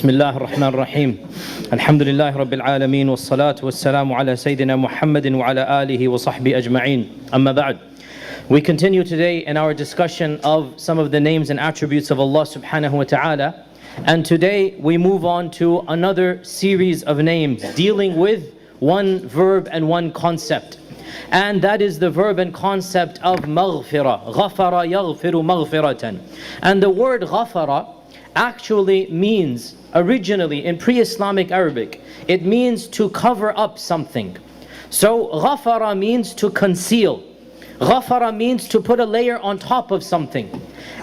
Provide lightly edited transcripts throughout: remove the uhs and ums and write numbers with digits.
بسم الله الرحمن الرحيم الحمد لله رب العالمين والصلاة والسلام على سيدنا محمد وعلى آله وصحبه أجمعين أما بعد. We continue today in our discussion of some of the names and attributes of Allah subhanahu wa ta'ala, and today we move on to another series of names dealing with one verb and one concept, and that is the verb and concept of maghfirah. Ghafara yaghfiru maghfiratan. And the word ghafara actually means, originally in pre-Islamic Arabic, it means to cover up something. So ghafara means to conceal. Ghafara means to put a layer on top of something.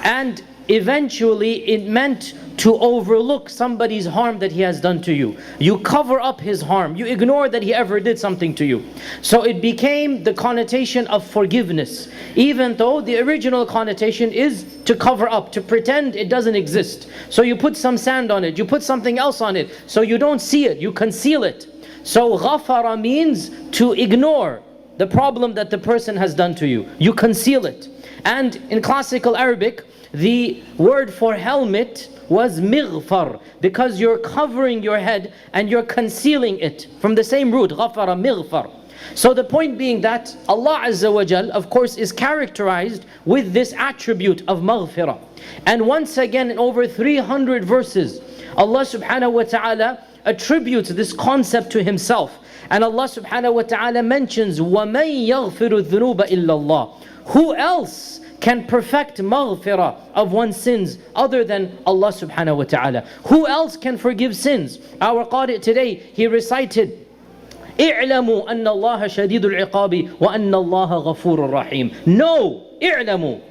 And eventually it meant to overlook somebody's harm that he has done to you. You cover up his harm. You ignore that he ever did something to you. So it became the connotation of forgiveness, even though the original connotation is to cover up, to pretend it doesn't exist. So you put some sand on it, you put something else on it, so you don't see it, you conceal it. So ghafara means to ignore the problem that the person has done to you. You conceal it. And in classical Arabic, the word for helmet was mighfar, because you're covering your head and you're concealing it, from the same root, ghafara, mighfar. So the point being that Allah Azza wa Jal, of course, is characterized with this attribute of maghfirah. And once again, in over 300 verses, Allah subhanahu wa ta'ala attributes this concept to Himself. And Allah subhanahu wa ta'ala mentions, وَمَن يَغْفِرُ الذُّنُوبَ إِلَّا اللَّهِ. Who else can perfect maghfirah of one's sins other than Allah subhanahu wa ta'ala? Who else can forgive sins? Our qari today, he recited, اعلموا أن الله شديد العقاب وأن الله غفور رحيم.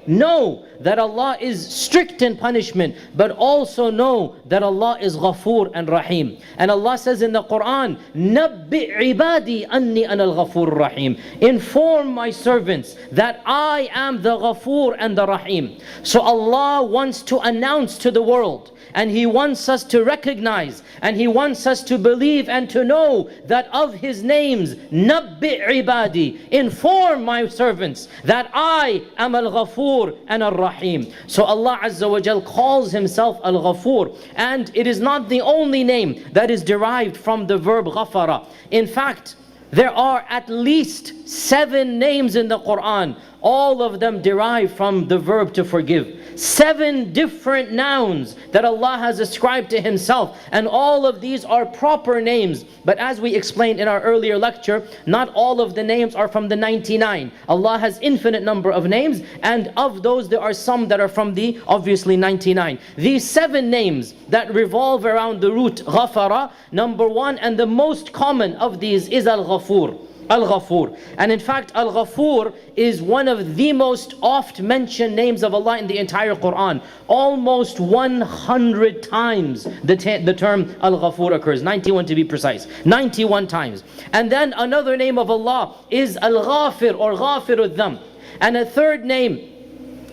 Know that Allah is strict in punishment, but also know that Allah is Ghafoor and Rahim. And Allah says in the Quran, نَبِّئْ عِبَادِي أَنِّي أَنَا الْغَفُورُ الرَّحِيمُ. Inform my servants that I am the Ghafoor and the Rahim. So Allah wants to announce to the world, and He wants us to recognize, and He wants us to believe and to know that of His names, نَبِّئْ عِبَادِي, inform my servants that I am Al-Ghafoor and Al-Rahim. So Allah Azza wa Jal calls Himself Al-Ghafoor, and it is not the only name that is derived from the verb ghafara. In fact, there are at least 7 names in the Quran, all of them derived from the verb to forgive. 7 different nouns that Allah has ascribed to Himself, and all of these are proper names. But as we explained in our earlier lecture, not all of the names are from the 99. Allah has infinite number of names, and of those there are some that are from the obviously 99. These 7 names that revolve around the root ghafara, number 1 and the most common of these is Al-Ghafoor. Al-Ghafoor. And in fact, Al-Ghafoor is one of the most oft mentioned names of Allah in the entire Quran. Almost 100 times the term Al-Ghafoor occurs, 91 to be precise, 91 times. And then another name of Allah is Al-Ghafir, or Ghafir al-Dhanb. And a third name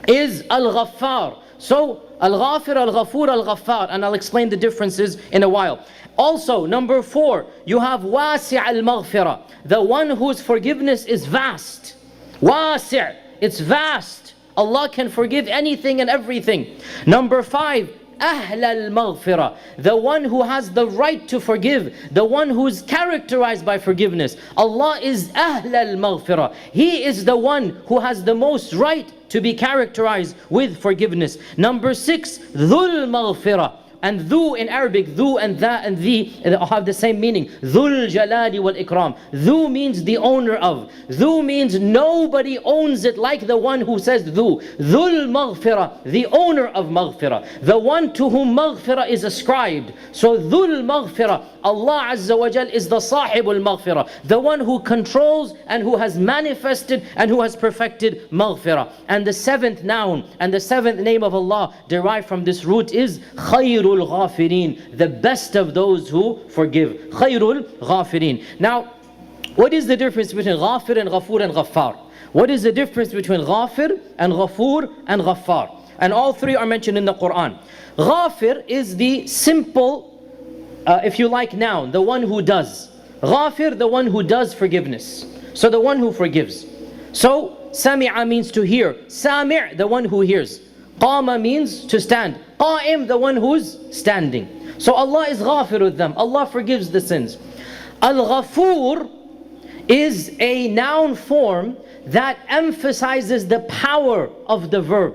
is Al-Ghaffar. So Al-Ghafir, Al-Ghafoor, Al-Ghaffar, and I'll explain the differences in a while. Also, number 4, you have Wasi' al-Maghfirah, the one whose forgiveness is vast. Wasi', it's vast. Allah can forgive anything and everything. Number 5, Ahl al-Maghfirah, the one who has the right to forgive, the one who is characterized by forgiveness. Allah is Ahl al-Maghfirah. He is the one who has the most right to be characterized with forgiveness. Number 6, Dhul Maghfirah. And dhu in Arabic, dhu and tha and the have the same meaning. Dhul Jalali wal Ikram. Dhu means the owner of. Dhu means nobody owns it like the one who says dhu. Dhul Maghfirah, the owner of Maghfirah, the one to whom Maghfirah is ascribed. So Dhul Maghfirah, Allah Azza wa Jal is the Sahibul Maghfirah, the one who controls and who has manifested and who has perfected Maghfirah. And the 7th noun and the 7th name of Allah derived from this root is Khayrul Ghafirin, the best of those who forgive. Khayrul Ghafirin. Now, what is the difference between Ghafir and Ghafoor and Ghaffar? What is the difference between Ghafir and Ghafoor and Ghaffar? And all 3 are mentioned in the Quran. Ghafir is the simple, if you like, noun, the one who does. Ghafir, the one who does forgiveness. So the one who forgives. So Sami'a means to hear. Sami', the one who hears. Qama means to stand. Qa'im, the one who's standing. So Allah is Ghafir them. Allah forgives the sins. Al-Ghafur is a noun form that emphasizes the power of the verb.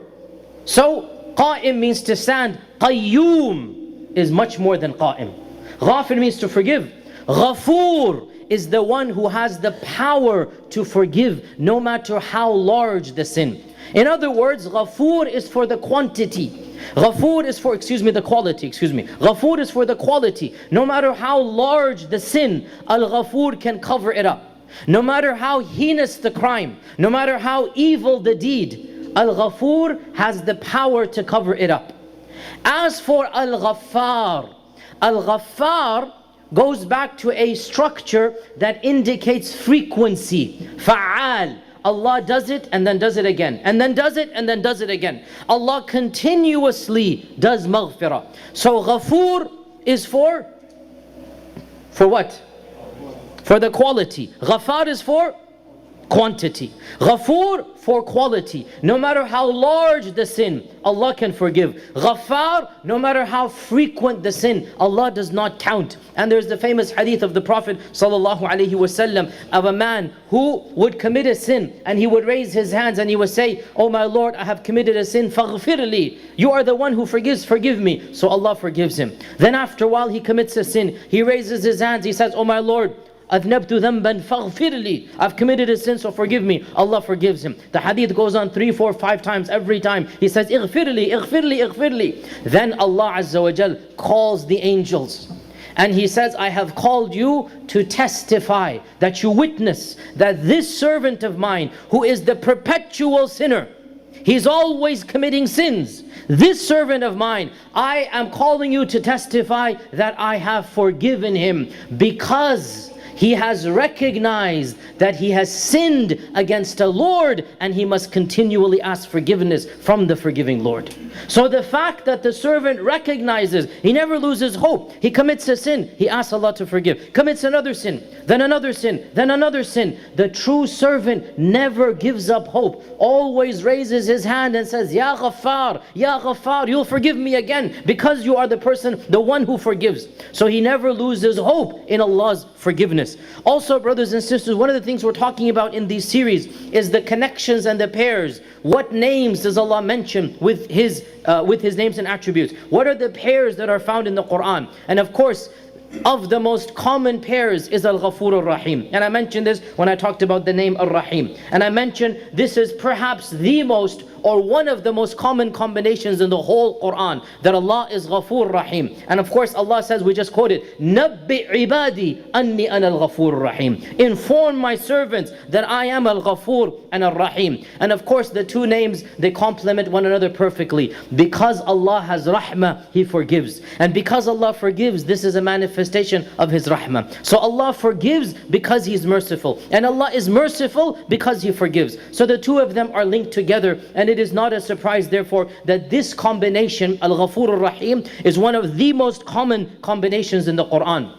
So Qa'im means to stand. Qayyum is much more than Qa'im. Ghafir means to forgive. Ghafur is the one who has the power to forgive no matter how large the sin. In other words, Ghafur is for the quantity. Ghafur is for, the quality, Ghafur is for the quality. No matter how large the sin, Al-Ghafur can cover it up. No matter how heinous the crime, no matter how evil the deed, Al-Ghafur has the power to cover it up. As for Al-Ghaffar, Al-Ghaffar goes back to a structure that indicates frequency. Fa'al. Allah does it and then does it again, and then does it and then does it again. Allah continuously does maghfirah. So Ghafur is for what? For the quality. Ghaffar is for quantity. Ghafur for quality. No matter how large the sin, Allah can forgive. Ghaffar, no matter how frequent the sin, Allah does not count. And there's the famous hadith of the Prophet ﷺ of a man who would commit a sin and he would raise his hands and he would say, "Oh my Lord, I have committed a sin, faghfirli. You are the one who forgives, forgive me." So Allah forgives him. Then after a while he commits a sin. He raises his hands, he says, "Oh my Lord, أذنبت ذنبا فاغفر لي. I've committed a sin, so forgive me." Allah forgives him. The hadith goes on 3, 4, 5 times. Every time he says, اغفر لي, اغفر لي, اغفر لي. Then Allah Azza wa Jal calls the angels. And He says, "I have called you to testify, that you witness that this servant of mine, who is the perpetual sinner, he's always committing sins. This servant of mine, I am calling you to testify that I have forgiven him because he has recognized that he has sinned against a Lord and he must continually ask forgiveness from the forgiving Lord." So the fact that the servant recognizes, he never loses hope. He commits a sin, he asks Allah to forgive. Commits another sin, then another sin, then another sin. The true servant never gives up hope. Always raises his hand and says, "Ya Ghaffar, Ya Ghaffar, you'll forgive me again because you are the person, the one who forgives." So he never loses hope in Allah's forgiveness. Also, brothers and sisters, one of the things we're talking about in these series is the connections and the pairs. What names does Allah mention with His names and attributes? What are the pairs that are found in the Quran? And of course, of the most common pairs is Al-Ghafur Ar-Rahim. And I mentioned this when I talked about the name Ar-Rahim. And I mentioned this is perhaps the most or one of the most common combinations in the whole Quran, that Allah is Ghafur Rahim. And of course Allah says, we just quoted, "Nabbi ibadi anni ana al-Ghafur Rahim." Inform my servants that I am Al-Ghafur and Al-Rahim. And of course the two names, they complement one another perfectly. Because Allah has Rahmah, He forgives. And because Allah forgives, this is a manifestation of His Rahmah. So Allah forgives because He's merciful. And Allah is merciful because He forgives. So the two of them are linked together. And it is not a surprise therefore that this combination, Al-Ghafur Ar-Rahim, is one of the most common combinations in the Quran.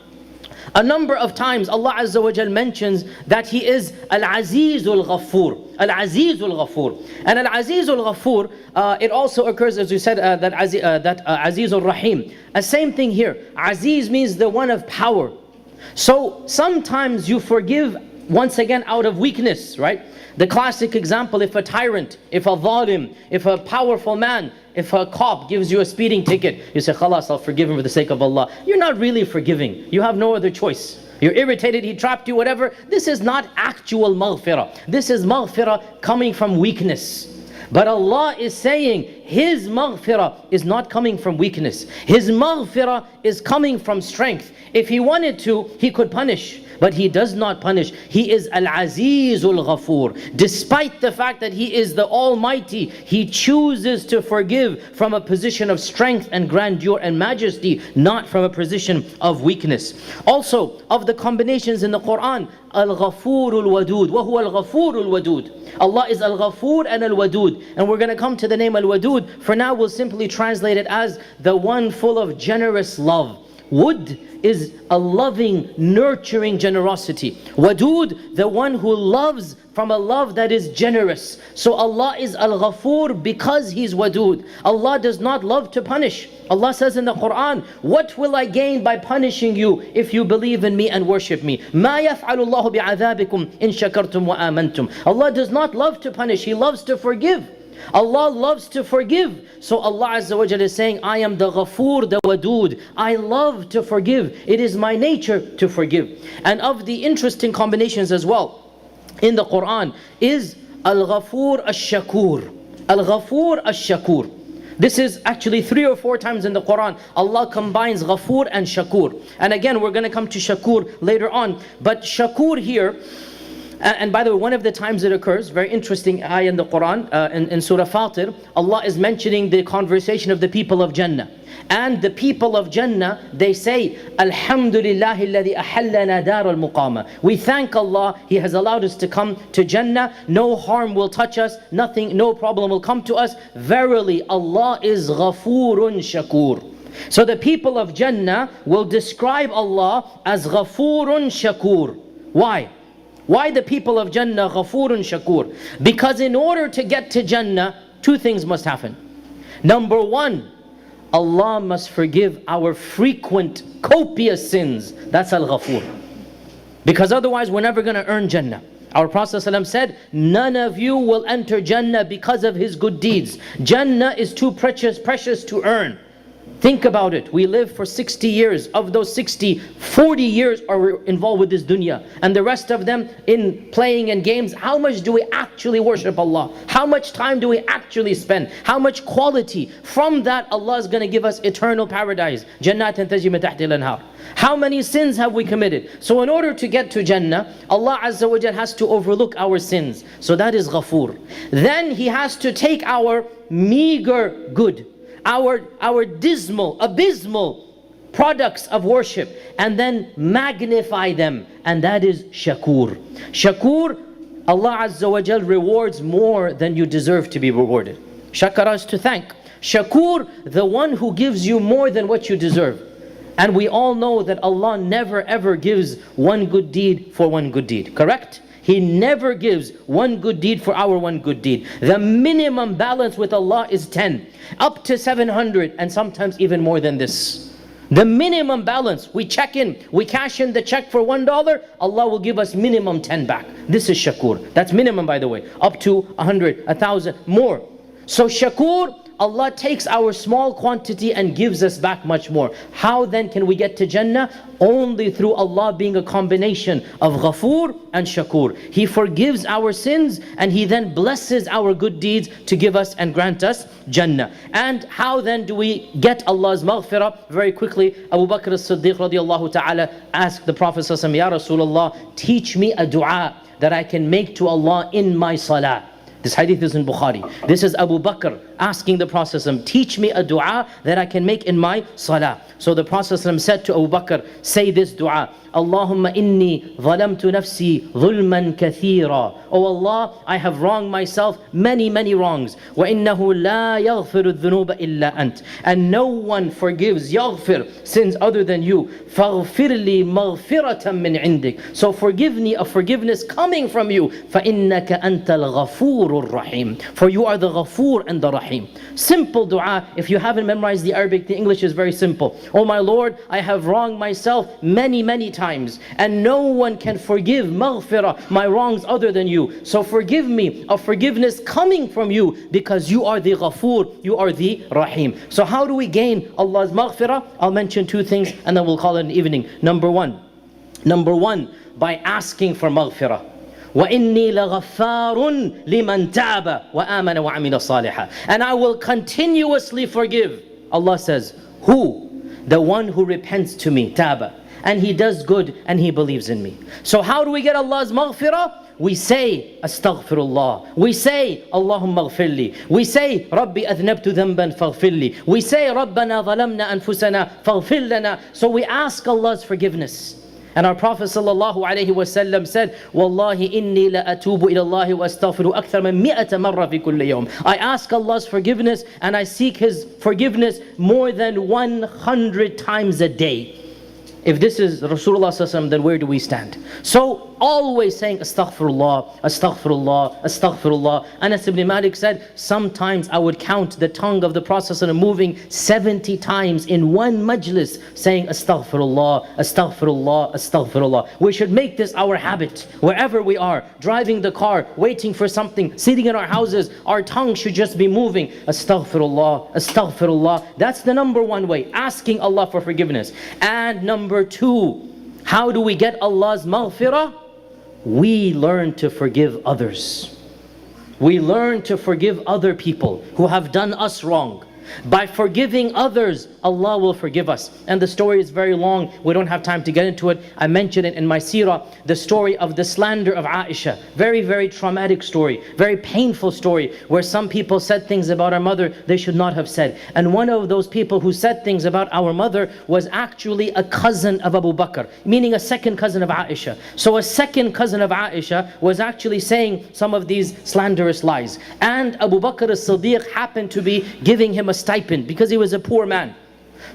A number of times Allah Azza wa Jal mentions that He is Al-Azizul Ghafur. Al-Azizul Ghafur. And Al-Azizul Ghafur, it also occurs, as we said, that Azizul Rahim. The same thing here. Aziz means the one of power. So sometimes you forgive once again out of weakness, right? The classic example, if a tyrant, if a zalim, if a powerful man, if a cop gives you a speeding ticket, you say, "Khalas, I'll forgive him for the sake of Allah." You're not really forgiving. You have no other choice. You're irritated, he trapped you, whatever. This is not actual maghfirah. This is maghfirah coming from weakness. But Allah is saying His maghfirah is not coming from weakness. His maghfirah is coming from strength. If He wanted to, He could punish. But He does not punish. He is Al-Azizul Ghafur. Despite the fact that He is the Almighty, He chooses to forgive from a position of strength and grandeur and majesty, not from a position of weakness. Also, of the combinations in the Quran, Al-Ghafurul Wadud. Wahuwa Al-Ghafurul Wadud. Allah is Al-Ghafur and Al-Wadud. And we're going to come to the name Al-Wadud. For now, we'll simply translate it as the one full of generous love. Wud is a loving, nurturing generosity. Wadud, the one who loves from a love that is generous. So Allah is Al-Ghafur because He's Wadud. Allah does not love to punish. Allah says in the Quran, what will I gain by punishing you if you believe in me and worship me? مَا يَفْعَلُ اللَّهُ بِعَذَابِكُمْ إِن شَكَرْتُمْ وَآمَنْتُمْ. Allah does not love to punish, He loves to forgive. Allah loves to forgive. So Allah Azza wa Jalla is saying, I am the Ghafoor, the Wadud. I love to forgive. It is my nature to forgive. And of the interesting combinations as well in the Quran is Al-Ghafoor Ash-Shakur. Al-Ghafoor Ash-Shakur. This is actually 3 or 4 times in the Quran. Allah combines Ghafoor and Shakur. And again, we're going to come to Shakur later on. But Shakur here, and by the way, one of the times it occurs, very interesting ayah in the Quran, in Surah Fatir, Allah is mentioning the conversation of the people of Jannah. And the people of Jannah, they say, Alhamdulillahi alladhi ahallana dar al-muqama. We thank Allah, He has allowed us to come to Jannah. No harm will touch us, nothing, no problem will come to us. Verily, Allah is Ghafoorun Shakur. So the people of Jannah will describe Allah as Ghafoorun Shakur. Why? Why the people of Jannah Ghafoorun Shakur? Because in order to get to Jannah, 2 things must happen. Number 1, Allah must forgive our frequent, copious sins. That's Al-Ghafoor. Because otherwise we're never going to earn Jannah. Our Prophet ﷺ said, none of you will enter Jannah because of his good deeds. Jannah is too precious to earn. Think about it. We live for 60 years. Of those 60, 40 years are involved with this dunya. And the rest of them in playing and games. How much do we actually worship Allah? How much time do we actually spend? How much quality? From that, Allah is going to give us eternal paradise. Jannatin tajri min tahtiha al-anhar. How many sins have we committed? So in order to get to Jannah, Allah Azza wa Jal has to overlook our sins. So that is Ghafoor. Then He has to take our meager good, our dismal, abysmal products of worship, and then magnify them, and that is Shakur. Shakur, Allah Azza wa Jal rewards more than you deserve to be rewarded. Shakara is to thank. Shakur, the one who gives you more than what you deserve. And we all know that Allah never ever gives one good deed for one good deed, correct? He never gives one good deed for our one good deed. The minimum balance with Allah is 10, up to 700, and sometimes even more than this. The minimum balance, we check in, we cash in the check for $1, Allah will give us minimum 10 back. This is Shakur. That's minimum, by the way, up to 100, 1,000, more. So Shakur, Allah takes our small quantity and gives us back much more. How then can we get to Jannah? Only through Allah being a combination of Ghafoor and Shakur. He forgives our sins and He then blesses our good deeds to give us and grant us Jannah. And how then do we get Allah's maghfirah? Very quickly, Abu Bakr as-Siddiq radiallahu ta'ala asked the Prophet sallallahu alaihi wasallam, Ya Rasulullah, teach me a dua that I can make to Allah in my salah. This hadith is in Bukhari. This is Abu Bakr asking the Prophet, teach me a dua that I can make in my salah. So the Prophet said to Abu Bakr, say this dua, Allahumma inni zalamtu nafsi zulman kathira. Oh Allah, I have wronged myself many wrongs. Wa innahu la yaghfiru dhunuba illa ant. And no one forgives yaghfir, sins other than you. Faghfir li maghfiratan min indik. So forgive me a forgiveness coming from you. Fa innaka antal ghafurur rahim. For you are the Ghafoor and the Rahim. Simple dua. If you haven't memorized the Arabic, the English is very simple. Oh my Lord, I have wronged myself many times, and no one can forgive maghfirah, my wrongs, other than you. So forgive me a forgiveness coming from you, because you are the Ghafoor, you are the Rahim. So how do we gain Allah's maghfirah? I'll mention 2 things and then we'll call it an evening. Number one, by asking for maghfirah. وَإِنِّي لَغَفَّارٌ لِمَنْ تَابَ وَآمَنَ وَعَمِلَ صَالِحًا. And I will continuously forgive. Allah says, who? The one who repents to me, taba, and he does good and he believes in me. So how do we get Allah's maghfirah? We say astaghfirullah. We say Allahumma ghfirli. We say Rabbi adhnabtu dhanban faghfirli. We say Rabbana zalamna anfusana faghfir lana. So we ask Allah's forgiveness. And our Prophet ﷺ said, Wallahi inni la atubu ila Allahi wa astaghfiru akthar min 100 marra fi kulli yawm. I ask Allah's forgiveness and I seek His forgiveness more than 100 times a day. If this is Rasulullah sallallahu alaihi wasallam, then where do we stand? So always saying astaghfirullah, astaghfirullah, astaghfirullah. Anas ibn Malik said, sometimes I would count the tongue of the Prophet moving 70 times in one majlis, saying astaghfirullah, astaghfirullah, astaghfirullah. We should make this our habit. Wherever we are, driving the car, waiting for something, sitting in our houses, our tongue should just be moving. Astaghfirullah, astaghfirullah. That's the number one way, asking Allah for forgiveness. And number two, how do we get Allah's maghfirah? We learn to forgive others. We learn to forgive other people who have done us wrong. By forgiving others, Allah will forgive us. And the story is very long. We don't have time to get into it. I mentioned it in my seerah. The story of the slander of Aisha. Very, very traumatic story. Very painful story. Where some people said things about our mother they should not have said. And one of those people who said things about our mother was actually a cousin of Abu Bakr. Meaning a second cousin of Aisha. So a second cousin of Aisha was actually saying some of these slanderous lies. And Abu Bakr as-Siddiq happened to be giving him a stipend because he was a poor man.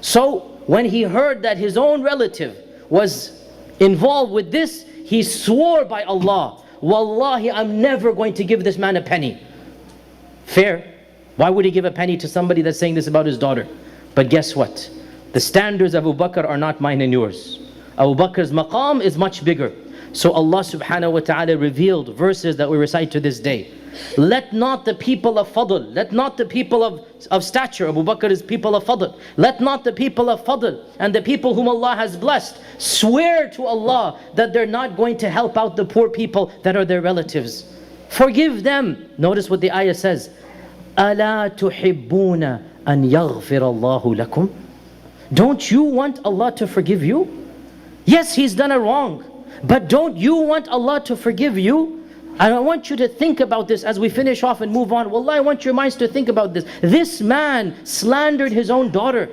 So when he heard that his own relative was involved with this, he swore by Allah, Wallahi, I'm never going to give this man a penny. Fair. Why would he give a penny to somebody that's saying this about his daughter? But guess what? The standards of Abu Bakr are not mine and yours. Abu Bakr's maqam is much bigger. So Allah subhanahu wa ta'ala revealed verses that we recite to this day. Let not the people of Fadl, let not the people of stature, Abu Bakr is people of Fadl, let not the people of Fadl and the people whom Allah has blessed swear to Allah that they're not going to help out the poor people that are their relatives. Forgive them. Notice what the ayah says. أَلَا تُحِبُّونَ أَنْ يَغْفِرَ اللَّهُ لَكُمْ. Don't you want Allah to forgive you? Yes, He's done a wrong. But don't you want Allah to forgive you? And I want you to think about this as we finish off and move on. Wallah, I want your minds to think about this. This man slandered his own daughter.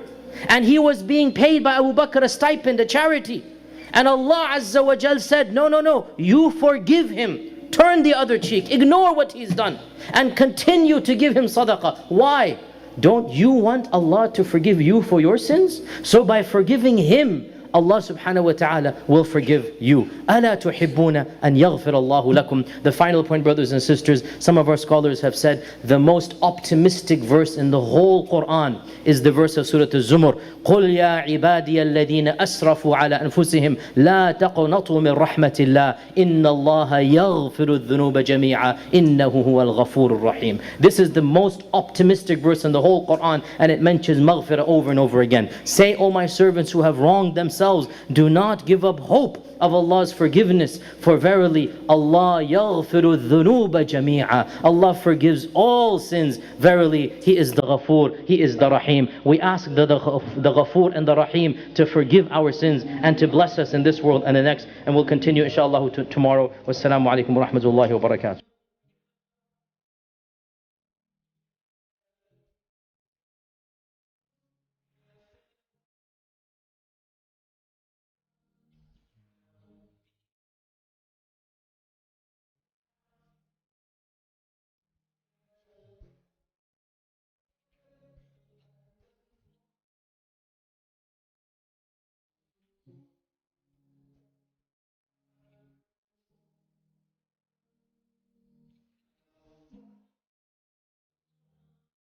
And he was being paid by Abu Bakr a stipend, a charity. And Allah Azza wa Jal said, no, no, no. You forgive him. Turn the other cheek. Ignore what he's done. And continue to give him sadaqah. Why? Don't you want Allah to forgive you for your sins? So by forgiving him, Allah subhanahu wa ta'ala will forgive you. أَلَا تُحِبُّونَ أَنْ يَغْفِرَ اللَّهُ لَكُمْ. The final point, brothers and sisters, some of our scholars have said the most optimistic verse in the whole Quran is the verse of Surah Al-Zumar. قُلْ يَا عِبَادِيَ الَّذِينَ أَسْرَفُوا عَلَى أَنفُسِهِمْ لَا تَقْنَطُوا مِنْ رَحْمَةِ اللَّهِ إِنَّ اللَّهَ يَغْفِرُ الذُّنُوبَ جَمِيعًا إِنَّهُ هُوَ الْغَفُورُ الرَّحِيمُ. This is the most optimistic verse in the whole Quran, and it mentions maghfirah over and over again. Say, O my servants who have wronged themselves, do not give up hope of Allah's forgiveness, for verily Allah yaghfiru dhunuba jami'a. Allah forgives all sins. Verily He is the Ghafoor, He is the Rahim. We ask the Ghafoor and the Rahim to forgive our sins and to bless us in this world and the next. And we'll continue inshallah tomorrow. Wassalamu alaikum wa rahmatullahi wa barakatuh.